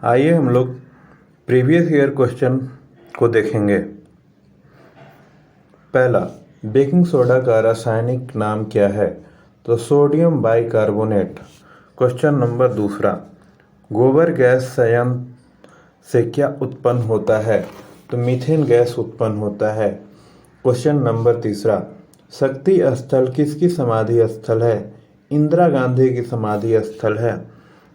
आइए हम लोग प्रीवियस ईयर क्वेश्चन को देखेंगे। पहला, बेकिंग सोडा का रासायनिक नाम क्या है? तो सोडियम बाइकार्बोनेट। क्वेश्चन नंबर दूसरा, गोबर गैस संयंत्र से क्या उत्पन्न होता है? तो मीथेन गैस उत्पन्न होता है। क्वेश्चन नंबर तीसरा, शक्ति स्थल किसकी समाधि स्थल है? इंदिरा गांधी की समाधि स्थल है।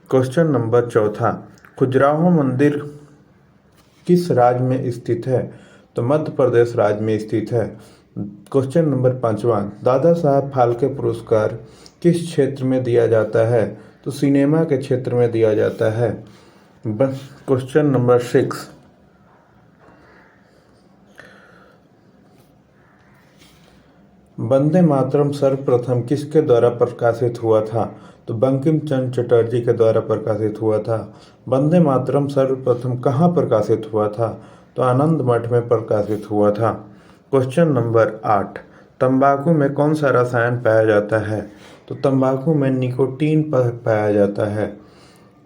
क्वेश्चन नंबर चौथा, खजुराहो मंदिर किस राज्य में स्थित है? तो मध्य प्रदेश राज्य में स्थित है। क्वेश्चन नंबर पांचवा, दादा साहब फाल्के पुरस्कार किस क्षेत्र में दिया जाता है? तो सिनेमा के क्षेत्र में दिया जाता है। क्वेश्चन नंबर 6, वंदे मातरम सर्वप्रथम किसके द्वारा प्रकाशित हुआ था? तो बंकिम चंद्र चटर्जी के द्वारा प्रकाशित हुआ था। वंदे मातरम सर्वप्रथम कहाँ प्रकाशित हुआ था? तो आनंद मठ में प्रकाशित हुआ था। क्वेश्चन नंबर 8, तंबाकू में कौन सा रसायन पाया जाता है? तो तंबाकू में निकोटीन पाया जाता है।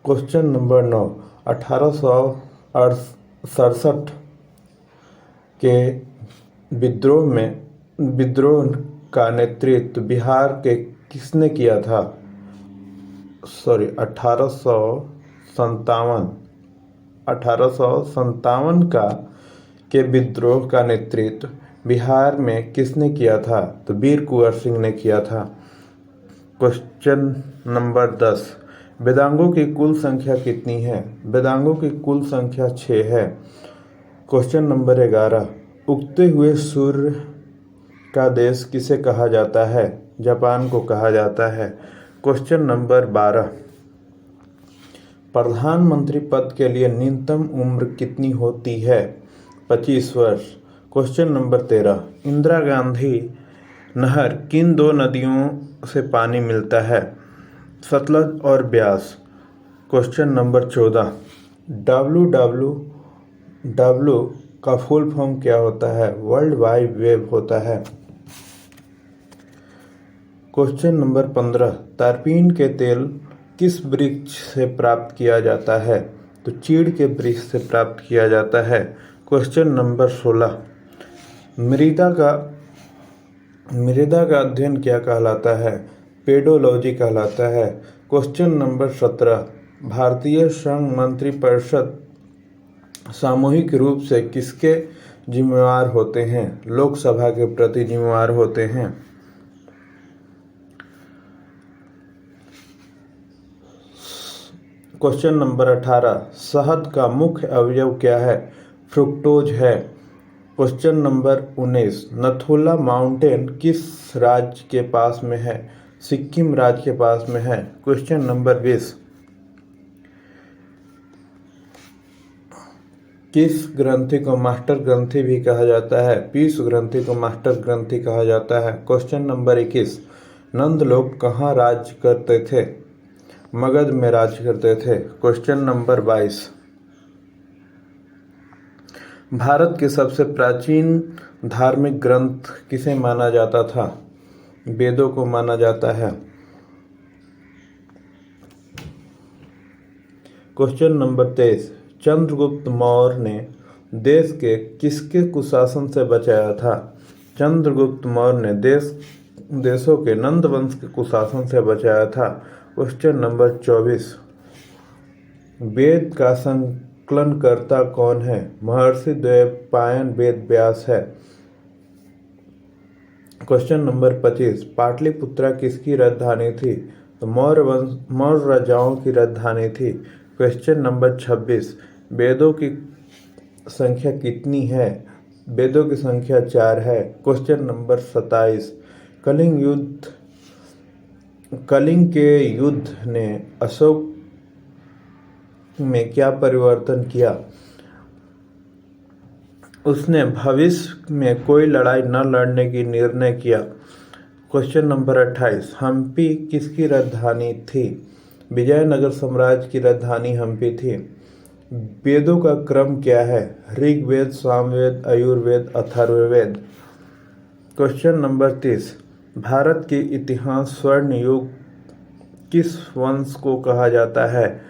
क्वेश्चन नंबर 9, 1867 के विद्रोह का नेतृत्व बिहार के किसने किया था? 1857 के विद्रोह का नेतृत्व बिहार में किसने किया था? तो वीर कुंवर सिंह ने किया था। क्वेश्चन नंबर 10, वेदांगों की कुल संख्या कितनी है? वेदांगों की कुल संख्या 6 है। क्वेश्चन नंबर 11, उगते हुए सूर्य का देश किसे कहा जाता है? जापान को कहा जाता है। क्वेश्चन नंबर 12, प्रधानमंत्री पद के लिए न्यूनतम उम्र कितनी होती है? 25 वर्ष। क्वेश्चन नंबर 13, इंदिरा गांधी नहर किन दो नदियों से पानी मिलता है? सतलज और ब्यास। क्वेश्चन नंबर 14, WWW का फुल फॉर्म क्या होता है? वर्ल्ड वाइड वेब होता है। क्वेश्चन नंबर 15, तारपीन के तेल किस वृक्ष से प्राप्त किया जाता है? तो चीड़ के वृक्ष से प्राप्त किया जाता है। क्वेश्चन नंबर 16, मृदा का अध्ययन क्या कहलाता है? पेडोलॉजी कहलाता है। क्वेश्चन नंबर 17, भारतीय संघ मंत्रिपरिषद सामूहिक रूप से किसके जिम्मेवार होते हैं? लोकसभा के प्रति जिम्मेवार होते हैं। क्वेश्चन नंबर 18, शहद का मुख्य अवयव क्या है? फ्रुक्टोज है। क्वेश्चन नंबर 19, नथुला माउंटेन किस राज्य के पास में है? सिक्किम राज्य के पास में है। क्वेश्चन नंबर 20, किस ग्रंथि को मास्टर ग्रंथि भी कहा जाता है? पीयूष ग्रंथि को मास्टर ग्रंथि कहा जाता है। क्वेश्चन नंबर 21, नंद लोग कहाँ राज्य करते थे? मगध में राज्य करते थे। क्वेश्चन नंबर 22, भारत के सबसे प्राचीन धार्मिक ग्रंथ किसे माना जाता था? वेदों को माना जाता है। क्वेश्चन नंबर 23, चंद्रगुप्त मौर्य ने देश के किसके कुशासन से बचाया था? चंद्रगुप्त मौर्य ने देशों के नंद वंश के कुशासन से बचाया था। क्वेश्चन नंबर 24, वेद का संकलनकर्ता कौन है? महर्षि द्वैपायन वेद व्यास है। क्वेश्चन नंबर 25, पाटलिपुत्रा किसकी राजधानी थी? तो मौर्य राजाओं की राजधानी थी। क्वेश्चन नंबर 26, वेदों की संख्या कितनी है? वेदों की संख्या 4 है। क्वेश्चन नंबर 27, कलिंग के युद्ध ने अशोक में क्या परिवर्तन किया? उसने भविष्य में कोई लड़ाई न लड़ने की निर्णय किया। क्वेश्चन नंबर 28, हम्पी किसकी राजधानी थी? विजयनगर साम्राज्य की राजधानी हम्पी थी। वेदों का क्रम क्या है? ऋग्वेद, सामवेद, अयुर्वेद, अथर्ववेद। क्वेश्चन नंबर 30, भारत की इतिहास स्वर्ण युग किस वंश को कहा जाता है?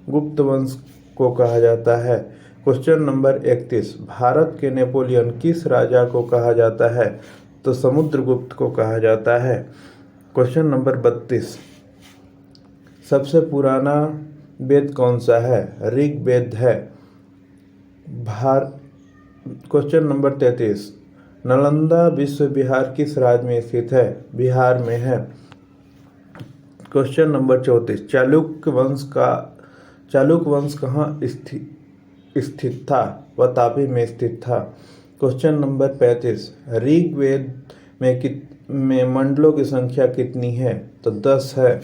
गुप्त वंश को कहा जाता है? क्वेश्चन नंबर 31, भारत के नेपोलियन किस राजा को कहा जाता है? तो समुद्रगुप्त को कहा जाता है। क्वेश्चन नंबर 32, सबसे पुराना वेद कौन सा है? ऋग्वेद है। क्वेश्चन नंबर 33, नालंदा विश्वविहार किस राज्य में स्थित है? बिहार में है। क्वेश्चन नंबर 34, चालुक्य वंश कहाँ स्थित था? वह तापी में स्थित था। क्वेश्चन नंबर 35, ऋग्वेद में मंडलों की संख्या कितनी है? तो 10 है।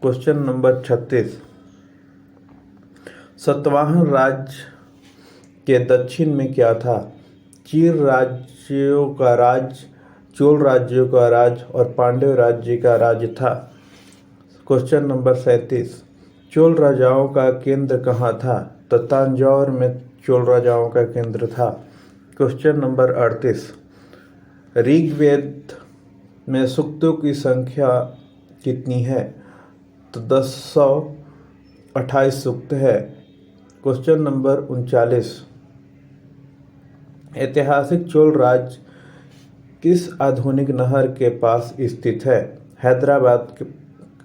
क्वेश्चन नंबर 36, सातवाहन राज्य के दक्षिण में क्या था? चीर राज्यों का राज्य, चोल राज्यों का राज्य और पांड्य राज्य का राज्य था। क्वेश्चन नंबर 37, चोल राजाओं का केंद्र कहाँ था? तो तंजौर में चोल राजाओं का केंद्र था। क्वेश्चन नंबर 38, ऋग्वेद में सूक्तों की संख्या कितनी है? तो 1028 सूक्त है। क्वेश्चन नंबर 39, ऐतिहासिक चोल राज्य किस आधुनिक नहर के पास स्थित है? हैदराबाद के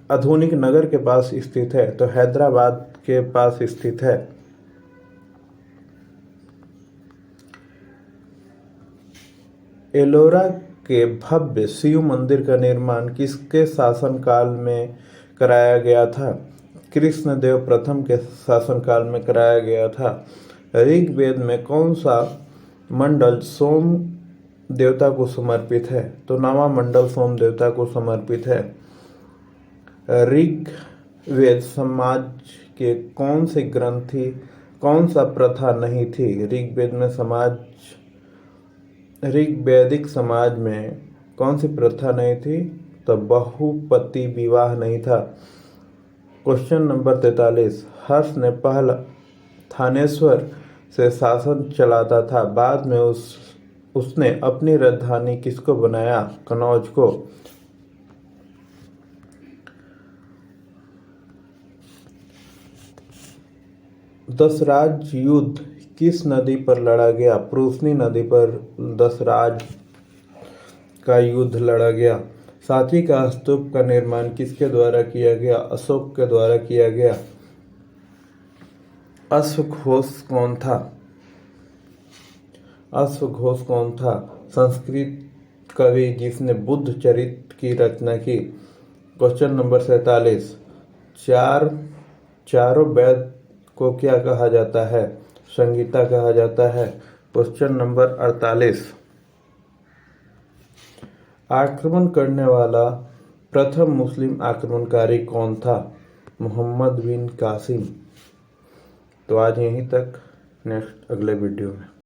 आधुनिक नगर के पास स्थित है, तो हैदराबाद के पास स्थित है। एलोरा के भव्य शिव मंदिर का निर्माण किसके शासनकाल में कराया गया था? कृष्णदेव प्रथम के शासनकाल में कराया गया था। ऋग्वेद में कौन सा मंडल सोम देवता को समर्पित है? तो नवा मंडल सोम देवता को समर्पित है। ऋग्वेद समाज के कौन से ग्रंथि कौन सा प्रथा नहीं थी? ऋग्वैदिक समाज में कौन सी प्रथा नहीं थी? तो बहुपति विवाह नहीं था। क्वेश्चन नंबर 43, हर्ष ने पहला थानेश्वर से शासन चलाता था, बाद में उसने अपनी राजधानी किसको बनाया? कनौज को। दशराज युद्ध किस नदी पर लड़ा गया? प्रूसनी नदी पर दशराज का युद्ध लड़ा गया। सांची का स्तूप का निर्माण किसके द्वारा किया गया? अशोक के द्वारा किया गया। अश्वघोष कौन था? अश्वघोष कौन था? संस्कृत कवि जिसने बुद्ध चरित्र की रचना की। क्वेश्चन नंबर 47, चारों वेद को क्या कहा जाता है? संगीता कहा जाता है। क्वेश्चन नंबर 48, आक्रमण करने वाला प्रथम मुस्लिम आक्रमणकारी कौन था? मोहम्मद बिन कासिम। तो आज यहीं तक, नेक्स्ट अगले वीडियो में।